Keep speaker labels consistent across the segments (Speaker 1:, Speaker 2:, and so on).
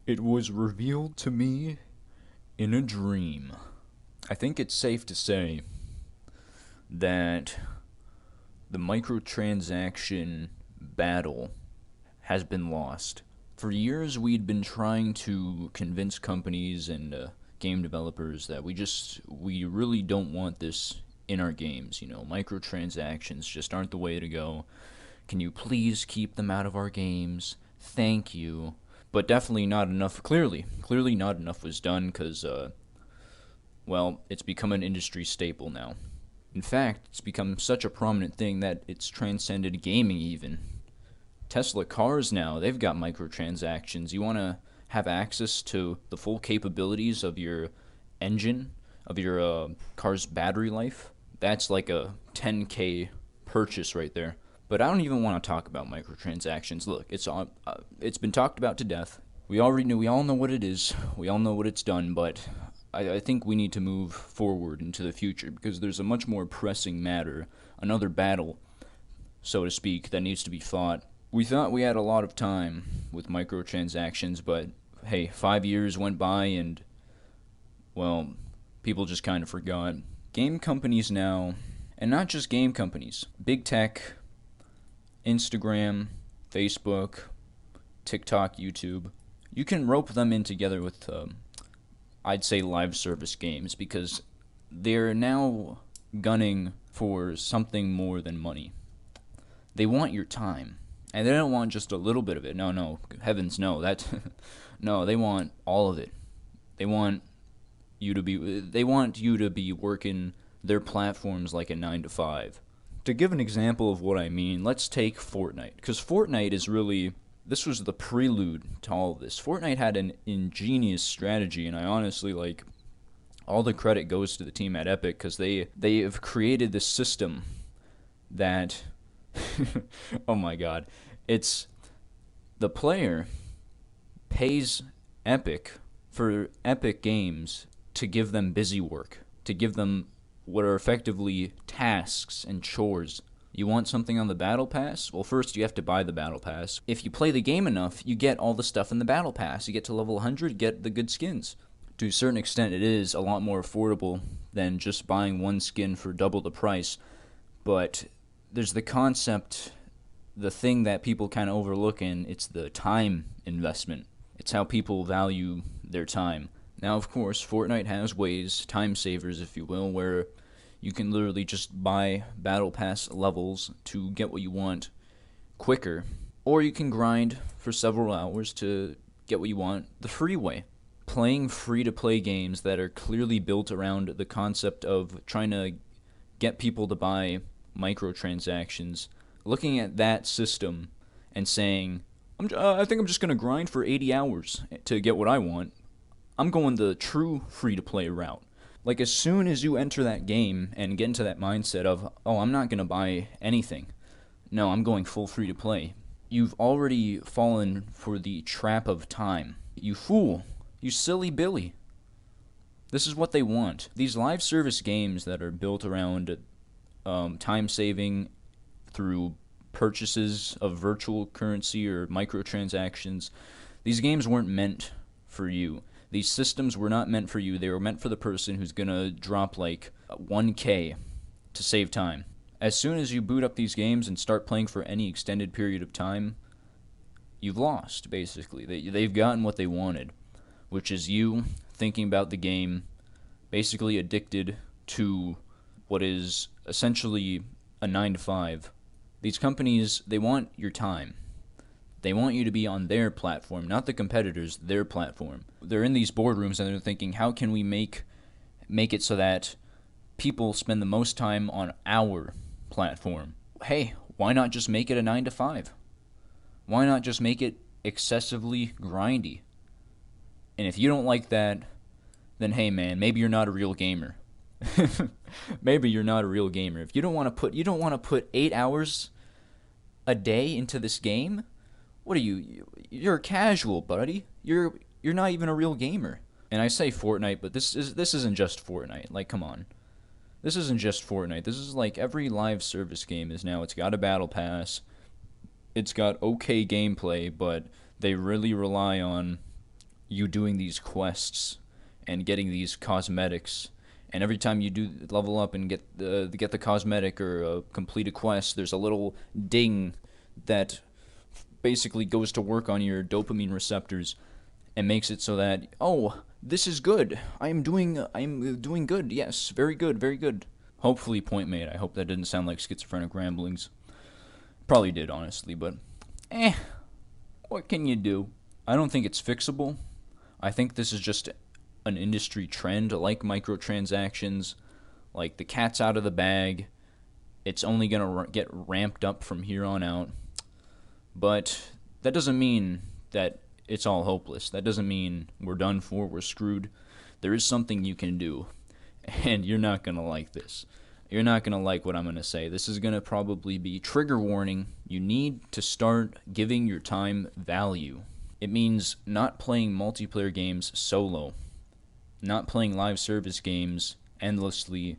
Speaker 1: It was revealed to me in a dream. I think it's safe to say that the microtransaction battle has been lost. For years, we'd been trying to convince companies and game developers that we really don't want this in our games. You know, microtransactions just aren't the way to go. Can you please keep them out of our games? Thank you. But definitely not enough. Clearly not enough was done because, well, it's become an industry staple now. In fact, it's become such a prominent thing that it's transcended gaming even. Tesla cars now, they've got microtransactions. You want to have access to the full capabilities of your engine, of your car's battery life? That's like a 10K purchase right there. But I don't even want to talk about microtransactions. Look, it's been talked about to death. We all know what it is. We all know what it's done, but I think we need to move forward into the future because there's a much more pressing matter, another battle, so to speak, that needs to be fought. We thought we had a lot of time with microtransactions, but hey, 5 years went by and, well, people just kind of forgot. Game companies now, and not just game companies, big tech, Instagram, Facebook, TikTok, YouTube, you can rope them in together with, I'd say, live service games because they're now gunning for something more than money. They want your time. And they don't want just a little bit of it. No, heavens no. No, they want all of it. They want you to be working their platforms like a 9 to 5. To give an example of what I mean, let's take Fortnite, cuz Fortnite is really this was the prelude to all of this. Fortnite had an ingenious strategy, and I honestly all the credit goes to the team at Epic cuz they have created this system that oh my god. It's the player pays Epic for Epic Games to give them busy work, to give them what are effectively tasks and chores. You want something on the Battle Pass? Well, first you have to buy the Battle Pass. If you play the game enough, you get all the stuff in the Battle Pass. You get to level 100, get the good skins. To a certain extent, it is a lot more affordable than just buying one skin for double the price, but there's the concept, the thing that people kind of overlook, and it's the time investment. It's how people value their time. Now, of course, Fortnite has ways, time savers if you will, where you can literally just buy Battle Pass levels to get what you want quicker, or you can grind for several hours to get what you want the free way. Playing free-to-play games that are clearly built around the concept of trying to get people to buy microtransactions, looking at that system and saying, I think I'm just going to grind for 80 hours to get what I want. I'm going the true free-to-play route. Like, as soon as you enter that game and get into that mindset of, oh, I'm not going to buy anything. No, I'm going full free-to-play. You've already fallen for the trap of time. You fool. You silly Billy. This is what they want. These live service games that are built around time saving through purchases of virtual currency or microtransactions, these games weren't meant for you. These systems were not meant for you. They were meant for the person who's going to drop like 1K to save time. As soon as you boot up these games and start playing for any extended period of time, you've lost, basically. They've gotten what they wanted, which is you thinking about the game, basically addicted to what is essentially a 9 to 5. These companies, they want your time. They want you to be on their platform, not the competitors, their platform. They're in these boardrooms and they're thinking, how can we make it so that people spend the most time on our platform? Hey, why not just make it a 9 to 5? Why not just make it excessively grindy? And if you don't like that, then hey man, maybe you're not a real gamer. Maybe you're not a real gamer. If you don't want to put 8 hours a day into this game, what are you? You're a casual, buddy. You're not even a real gamer. And I say Fortnite, but this isn't just Fortnite. Like, come on. This isn't just Fortnite. This is like every live service game is now. It's got a battle pass. It's got okay gameplay, but they really rely on you doing these quests and getting these cosmetics. And every time you do level up and get the cosmetic or complete a quest, there's a little ding that basically goes to work on your dopamine receptors and makes it so that, oh, this is good. I am doing good. Yes, very good, very good. Hopefully, point made. I hope that didn't sound like schizophrenic ramblings. Probably did, honestly, but what can you do? I don't think it's fixable. I think this is just an industry trend, like microtransactions, like the cat's out of the bag. It's only going to get ramped up from here on out. But that doesn't mean that it's all hopeless. That doesn't mean we're done for, we're screwed. There is something you can do, and you're not going to like this. You're not going to like what I'm going to say. This is going to probably be trigger warning. You need to start giving your time value. It means not playing multiplayer games solo, not playing live service games endlessly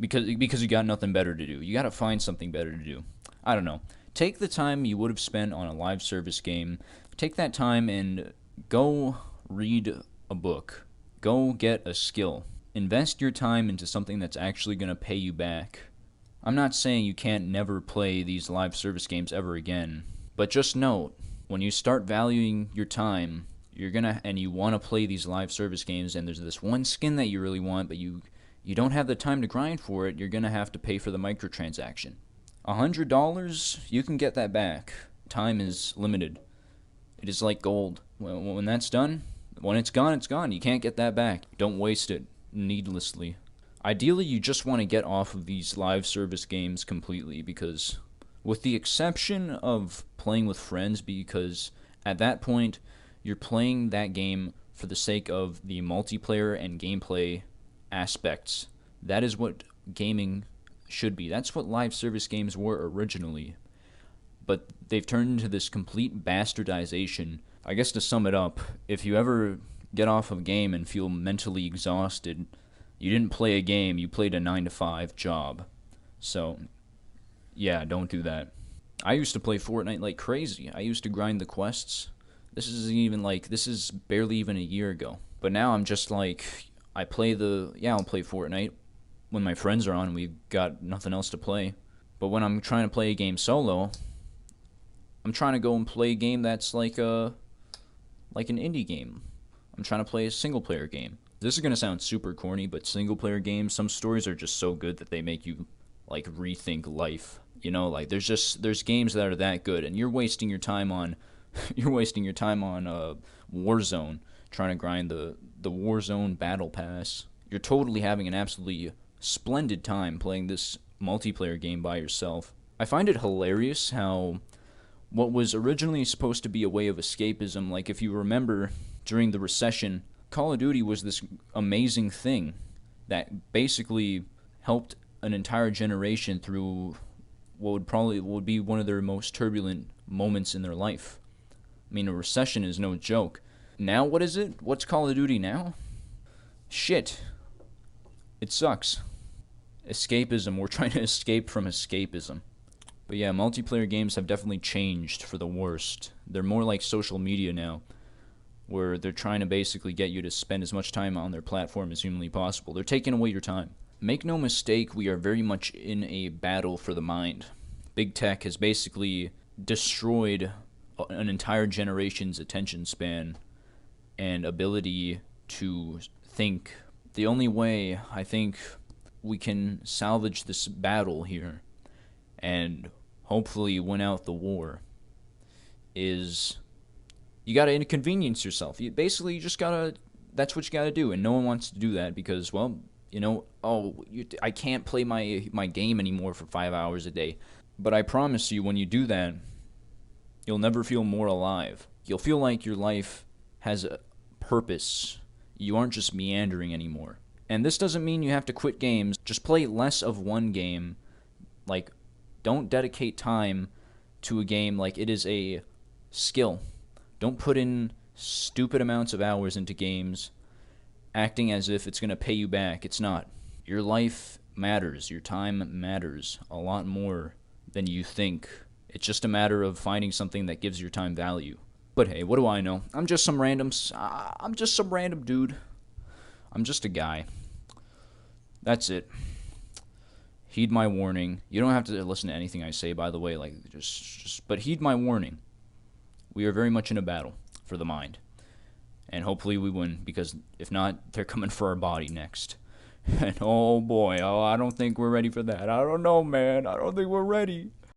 Speaker 1: because you got nothing better to do. You got to find something better to do. I don't know. Take the time you would have spent on a live service game. Take that time and go read a book. Go get a skill. Invest your time into something that's actually going to pay you back. I'm not saying you can't never play these live service games ever again, but just note, when you start valuing your time, and you want to play these live service games, and there's this one skin that you really want, but you don't have the time to grind for it, you're going to have to pay for the microtransaction. $100, you can get that back. Time is limited. It is like gold. When that's done, when it's gone, it's gone. You can't get that back. Don't waste it needlessly. Ideally, you just want to get off of these live service games completely, because with the exception of playing with friends, because at that point, you're playing that game for the sake of the multiplayer and gameplay aspects. That is what gaming should be. That's what live service games were originally. But they've turned into this complete bastardization. I guess to sum it up, if you ever get off of a game and feel mentally exhausted, you didn't play a game, you played a 9-to-5 job. So, yeah, don't do that. I used to play Fortnite like crazy. I used to grind the quests. This is barely even a year ago. But now I'm just like, I'll play Fortnite when my friends are on and we've got nothing else to play. But when I'm trying to play a game solo, I'm trying to go and play a game that's like an indie game. I'm trying to play a single-player game. This is going to sound super corny, but single-player games, some stories are just so good that they make you like rethink life. You know, like there's games that are that good, and you're wasting your time on Warzone, trying to grind the Warzone Battle Pass. You're totally having an absolutely splendid time playing this multiplayer game by yourself. I find it hilarious how what was originally supposed to be a way of escapism, like if you remember during the recession, Call of Duty was this amazing thing that basically helped an entire generation through what would be one of their most turbulent moments in their life. I mean, a recession is no joke. Now, what is it? What's Call of Duty now? Shit. It sucks. Escapism. We're trying to escape from escapism. But yeah, multiplayer games have definitely changed for the worst. They're more like social media now, where they're trying to basically get you to spend as much time on their platform as humanly possible. They're taking away your time. Make no mistake, we are very much in a battle for the mind. Big tech has basically destroyed an entire generation's attention span and ability to think. The only way I think we can salvage this battle here and hopefully win out the war is you gotta inconvenience yourself. You just gotta, that's what you gotta do, and no one wants to do that because, well, you know, I can't play my game anymore for 5 hours a day. But I promise you, when you do that, you'll never feel more alive. You'll feel like your life has a purpose. You aren't just meandering anymore. And this doesn't mean you have to quit games. Just play less of one game. Like, don't dedicate time to a game like it is a skill. Don't put in stupid amounts of hours into games acting as if it's going to pay you back. It's not. Your life matters. Your time matters a lot more than you think. It's just a matter of finding something that gives your time value. But hey, what do I know? I'm just some I'm just some random dude. I'm just a guy. That's it. Heed my warning. You don't have to listen to anything I say, by the way. Like, but heed my warning. We are very much in a battle for the mind. And hopefully we win, because if not, they're coming for our body next. And oh boy, I don't think we're ready for that. I don't know, man. I don't think we're ready.